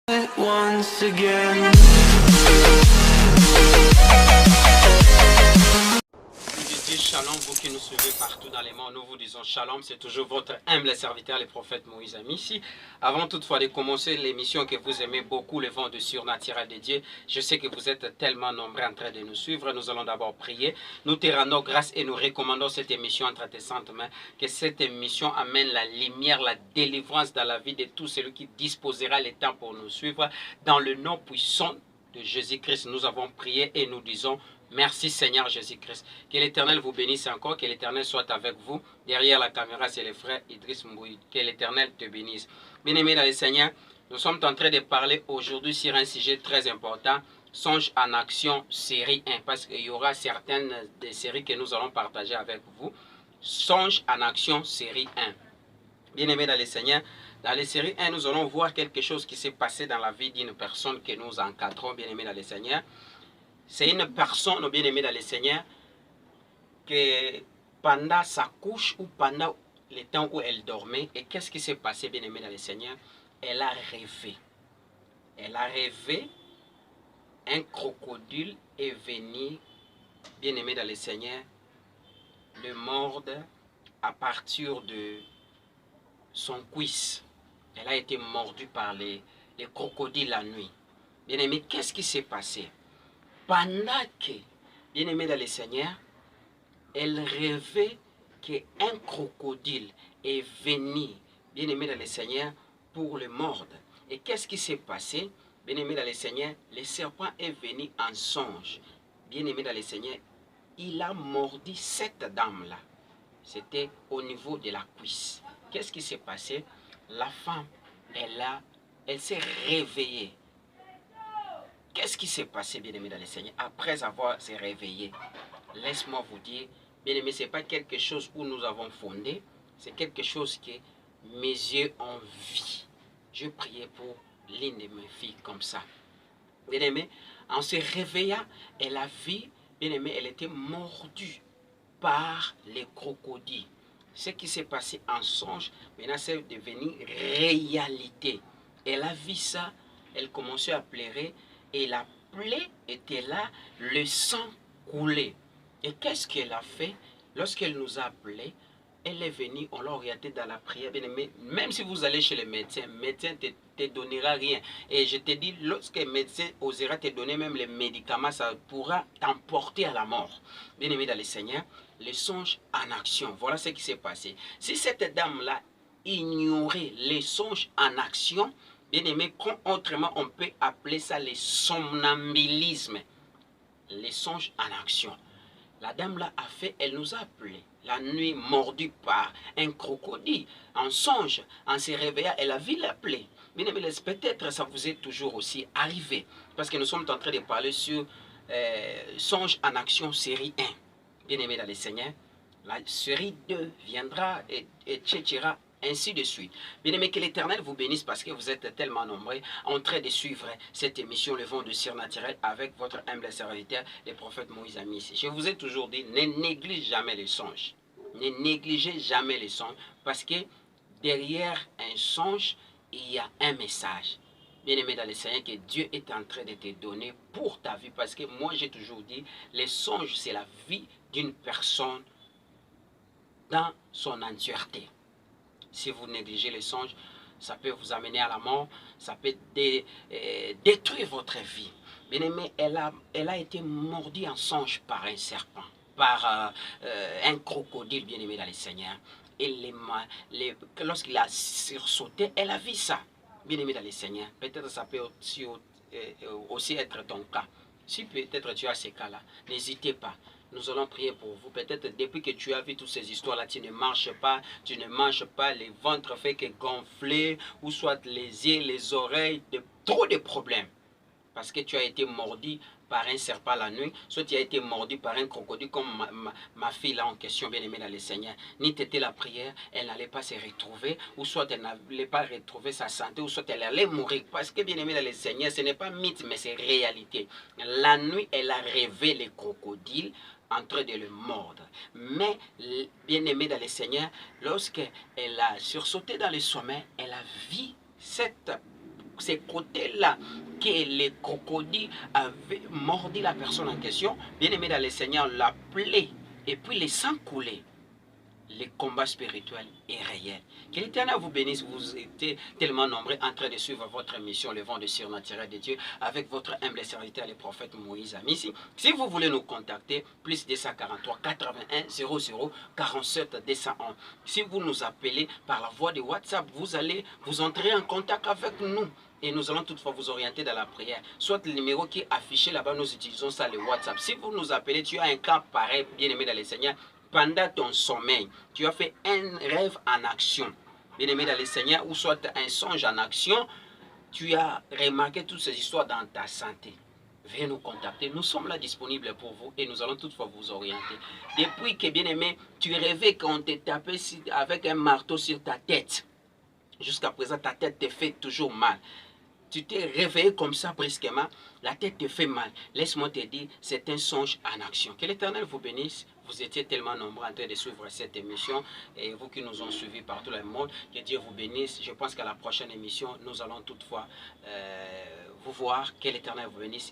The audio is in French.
Once again. Shalom, vous qui nous suivez partout dans les mondes, nous vous disons shalom, c'est toujours votre humble serviteur, le prophète Moïse Amissi. Avant toutefois de commencer l'émission que vous aimez beaucoup, le vent de surnaturel de Dieu, je sais que vous êtes tellement nombreux en train de nous suivre, nous allons d'abord prier. Nous te rendons grâce et nous recommandons cette émission entre tes saintes mains, que cette émission amène la lumière, la délivrance dans la vie de tout celui qui disposera le temps pour nous suivre. Dans le nom puissant de Jésus-Christ, nous avons prié et nous disons merci Seigneur Jésus-Christ. Que l'Éternel vous bénisse encore, que l'Éternel soit avec vous. Derrière la caméra, c'est le frère Idriss Mbouy. Que l'Éternel te bénisse. Bien-aimés dans le Seigneur, nous sommes en train de parler aujourd'hui sur un sujet très important, Songe en action série 1, parce qu'il y aura certaines des séries que nous allons partager avec vous. Songe en action série 1. Bien-aimés dans le Seigneur, dans la série 1, nous allons voir quelque chose qui s'est passé dans la vie d'une personne que nous encadrons, bien-aimés dans le Seigneur. C'est une personne, bien aimée dans le Seigneur, que pendant sa couche ou pendant le temps où elle dormait, et qu'est-ce qui s'est passé, bien aimée dans le Seigneur? Elle a rêvé. Elle a rêvé, un crocodile est venu, bien aimé dans le Seigneur, le mordre à partir de son cuisse. Elle a été mordue par les crocodiles la nuit. Bien aimé, qu'est-ce qui s'est passé? Pendant que, bien aimé dans le Seigneur, elle rêvait qu'un crocodile est venu, bien aimé dans le Seigneur, pour le mordre. Et qu'est-ce qui s'est passé? Bien aimé dans le Seigneur, le serpent est venu en songe. Bien aimé dans le Seigneur, il a mordu cette dame-là. C'était au niveau de la cuisse. Qu'est-ce qui s'est passé? La femme, elle s'est réveillée. Qu'est-ce qui s'est passé, bien-aimé dans le Seigneur, après avoir se réveillé? Laisse-moi vous dire, bien-aimé, ce n'est pas quelque chose où nous avons fondé, c'est quelque chose que mes yeux ont vu. Je priais pour l'une de mes filles comme ça. Bien-aimé, en se réveillant, elle a vu, bien-aimé, elle était mordue par les crocodiles. Ce qui s'est passé en songe, maintenant c'est devenu réalité. Elle a vu ça, elle commençait à pleurer. Et la plaie était là, le sang coulait. Et qu'est-ce qu'elle a fait? Lorsqu'elle nous a appelés, elle est venue, on l'a orientée dans la prière. Bien aimé, même si vous allez chez le médecin ne te donnera rien. Et je te dis, lorsque le médecin osera te donner même les médicaments, ça pourra t'emporter à la mort. Bien aimé dans le Seigneur, le songe en action. Voilà ce qui s'est passé. Si cette dame-là ignorait les songes en action, bien aimé, autrement on peut appeler ça le somnambulisme, les songes en action. La dame là a fait, elle nous a appelés la nuit mordue par un crocodile, en songe, en se réveillant, elle a vu la plaie. Bien aimé, peut-être ça vous est toujours aussi arrivé, parce que nous sommes en train de parler sur songe en action série 1. Bien aimé dans le Seigneur, la série 2 viendra et etc. Ainsi de suite. Bien aimé, que l'Éternel vous bénisse parce que vous êtes tellement nombreux en train de suivre cette émission Le Vent de Surnaturel avec votre humble serviteur, le prophète Moïse Amissi. Je vous ai toujours dit, ne négligez jamais les songes. Ne négligez jamais les songes parce que derrière un songe, il y a un message. Bien aimé dans le Seigneur, que Dieu est en train de te donner pour ta vie. Parce que moi, j'ai toujours dit, les songes, c'est la vie d'une personne dans son entièreté. Si vous négligez les songes, ça peut vous amener à la mort, ça peut détruire votre vie. Bien aimé, elle a été mordue en songe par un serpent, par un crocodile, bien aimé dans le Seigneur. Et lorsqu'il a sursauté, elle a vu ça, bien aimé dans le Seigneur. Peut-être ça peut aussi être ton cas. Si peut-être tu as ces cas-là, n'hésitez pas. Nous allons prier pour vous. Peut-être depuis que tu as vu toutes ces histoires-là, tu ne marches pas, tu ne manges pas, le ventre fait que gonfler, ou soit les yeux, les oreilles, trop de problèmes. Parce que tu as été mordu par un serpent la nuit, soit tu as été mordu par un crocodile comme ma fille là en question, bien aimée dans le Seigneur. Ni t'étais la prière, elle n'allait pas se retrouver, ou soit elle n'allait pas retrouver sa santé, ou soit elle allait mourir. Parce que bien aimée dans le Seigneur, ce n'est pas mythe, mais c'est réalité. La nuit, elle a rêvé les crocodiles en train de le mordre. Mais, bien aimée dans le Seigneur, lorsqu'elle a sursauté dans le sommeil, elle a vu cette ces côtés-là que les crocodiles avaient mordu la personne en question, bien aimé dans le Seigneur, l'appelait et puis les sang coulait. Le combat spirituel est réel. Que l'Éternel vous bénisse. Vous êtes tellement nombreux en train de suivre votre mission, le vent de surnaturel de Dieu, avec votre humble serviteur, le prophète Moïse Amissi. Si vous voulez nous contacter, plus 243 81 00 47 201. Si vous nous appelez par la voie de WhatsApp, vous allez vous entrer en contact avec nous. Et nous allons toutefois vous orienter dans la prière. Soit le numéro qui est affiché là-bas, nous utilisons ça, le WhatsApp. Si vous nous appelez, tu as un cas pareil, bien aimé dans le Seigneur, pendant ton sommeil, tu as fait un rêve en action, bien aimé dans le Seigneur, ou soit un songe en action, tu as remarqué toutes ces histoires dans ta santé. Viens nous contacter, nous sommes là disponibles pour vous et nous allons toutefois vous orienter. Depuis que, bien aimé, tu rêvais qu'on te tapait avec un marteau sur ta tête, jusqu'à présent ta tête te fait toujours mal. Tu t'es réveillé comme ça brusquement, la tête te fait mal. Laisse-moi te dire, c'est un songe en action. Que l'Éternel vous bénisse. Vous étiez tellement nombreux en train de suivre cette émission. Et vous qui nous ont suivis par tout le monde, que Dieu vous bénisse. Je pense qu'à la prochaine émission, nous allons toutefois vous voir. Que l'Éternel vous bénisse.